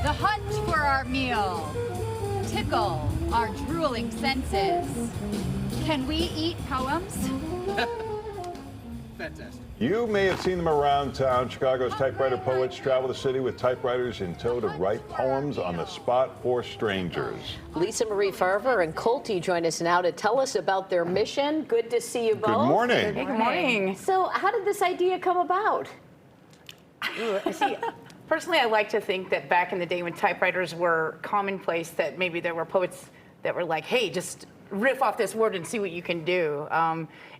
The hunt for our meal. Tickle our drooling senses. Can we eat poems? Fantastic. You may have seen them around town. Chicago's typewriter poets travel the city with typewriters in tow to write poems on the spot for strangers. Lisa Marie Farver and Colty join us now to tell us about their mission. Good to see you both. Good morning. Hey, good morning. So how did this idea come about? See, personally, I like to think that back in the day when typewriters were commonplace, that maybe there were poets that were like, hey, just riff off this word and see what you can do.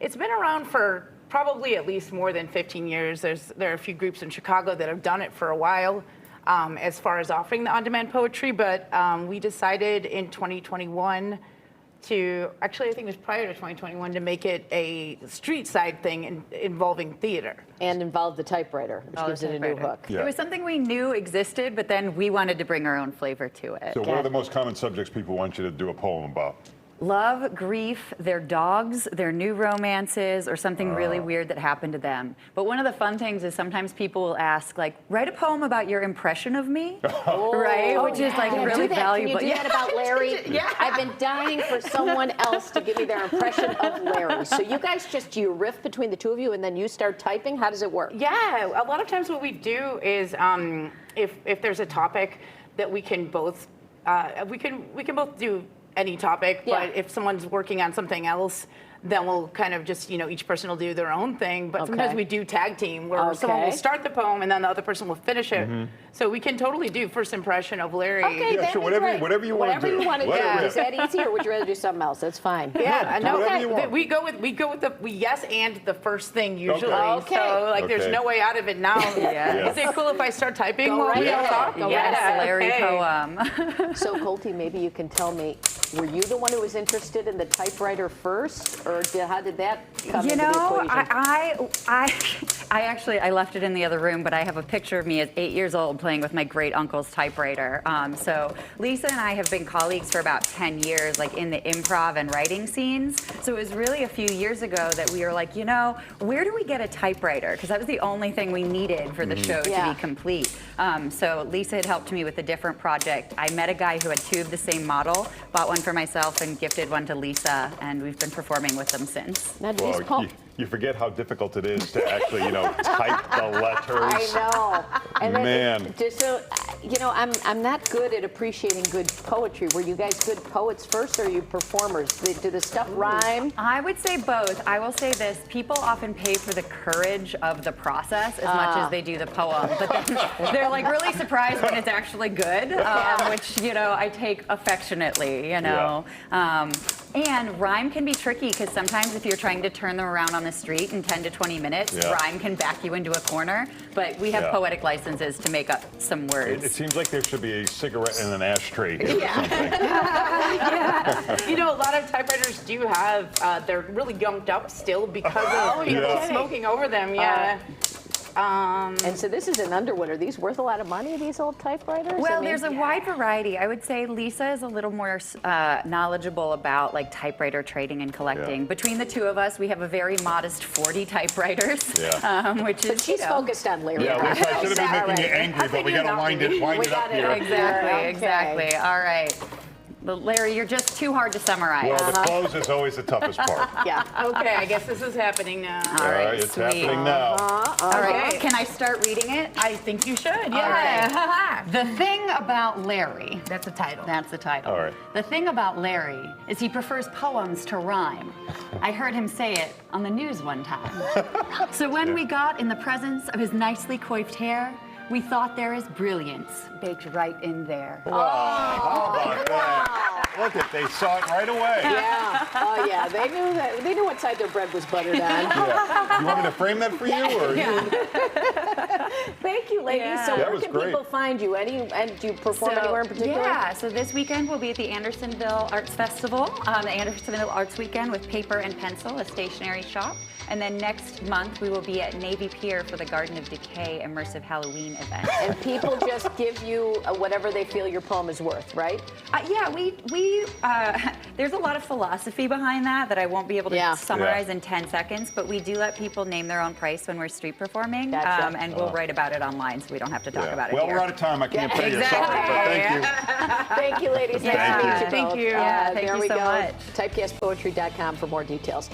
It's been around for probably at least more than 15 years. There are a few groups in Chicago that have done it for a while as far as offering the on-demand poetry, but we decided in 2021 to, actually I think it was prior to 2021, to make it a street side thing involving theater. And involve the typewriter, which gives it a new hook. Yeah. It was something we knew existed, but then we wanted to bring our own flavor to it. So what are the most common subjects people want you to do a poem about? Love, grief, their dogs, their new romances, or something really weird that happened to them. But one of the fun things is sometimes people will ask, like, write a poem about your impression of me, right? Which is like Can you really do that? valuable. Can you do that about Larry? Yeah. I've been dying for someone else to give me their impression of Larry. So you guys do you riff between the two of you and then you start typing? How does it work? Yeah, a lot of times what we do is if there's a topic that we can both we can both do any topic, Yeah. but if someone's working on something else, then we'll kind of just, each person will do their own thing. But sometimes Okay. we do tag team where someone will start the poem and then the other person will finish it. So we can totally do first impression of Larry. Okay, Yeah, that'd sure, be whatever- great. whatever you wanna Whatever do. you want to do. Let it rip. Is that easy, or would you rather do something else? That's fine. Yeah, I know. whatever you want. We go with we yes and the first thing usually. Okay. So there's Okay. no way out of it now. Yeah. Is it cool if I start typing Go while right we all ahead. talk? Go right Yes, ahead. Larry Okay. poem. So, Colty, maybe you can tell me, were you the one who was interested in the typewriter first, or how did that come You into the know, equation? I actually left it in the other room, but I have a picture of me as 8 years old playing with my great uncle's typewriter. So Lisa and I have been colleagues for about 10 years, like in the improv and writing scenes. So it was really a few years ago that we were like, where do we get a typewriter? Because that was the only thing we needed for the show to Yeah. be complete. So Lisa had helped me with a different project. I met a guy who had two of the same model, bought one for myself and gifted one to Lisa, and we've been performing with them since. Now, do these Well, you forget how difficult it is to actually, type the letters. I know. And then, Man. just so, I'm not good at appreciating good poetry. Were you guys good poets first, or are you performers? Do the stuff rhyme? I would say both. I will say this, people often pay for the courage of the process as much as they do the poem, but then they're like really surprised when it's actually good, which, I take affectionately, and rhyme can be tricky because sometimes if you're trying to turn them around on the street in 10 to 20 minutes, Yeah. rhyme can back you into a corner, but we have Yeah. poetic licenses to make up some words. It seems like there should be a cigarette in an ashtray here or something. A lot of typewriters do have, they're really gunked up still because of people Yeah. smoking over them, yeah. And so this is in Underwood. Are these worth a lot of money, these old typewriters? Well, I mean, there's a wide variety. I would say Lisa is a little more knowledgeable about like typewriter trading and collecting. Yeah. Between the two of us, we have a very modest 40 typewriters, Yeah. which is But she's focused on Larry. Yeah, right? Lisa, I should have been making you Alright. angry, but we got to wind it We up got it. here. Exactly, Okay. exactly. All right. But Larry, you're just too hard to summarize. Well, the close is always the toughest part. Yeah. Okay, I guess this is happening now. All right, It's sweet. happening now. All right, Okay. can I start reading it? I think you should, All yeah. right. The thing about Larry. That's the title. That's the title. All right. The thing about Larry is he prefers poems to rhyme. I heard him say it on the news one time. So when we got in the presence of his nicely coiffed hair, we thought there is brilliance baked right in there. How about that? Look they saw it right away. Yeah. Oh, yeah. They knew that. They knew what side their bread was buttered on. Yeah. You want me to frame that for you? Or Thank you, ladies. Yeah. So That where was can great. people find you? And do you perform anywhere in particular? Yeah, so this weekend we'll be at the Andersonville Arts Festival, the Andersonville Arts Weekend with Paper and Pencil, a stationery shop. And then next month, we will be at Navy Pier for the Garden of Decay immersive Halloween event. And people just give you whatever they feel your poem is worth, right? Yeah, there's a lot of philosophy behind that I won't be able to Yeah. summarize in 10 seconds, but we do let people name their own price when we're street performing, Gotcha. and we'll write about it online so we don't have to talk Yeah. about it Well, here. we're out of time. I can't pay you. exactly. Sorry, but thank you. Thank you, ladies. Nice Yeah. to meet you Thank both. you. Yeah, thank there you we so go. much. Typecastpoetry.com for more details.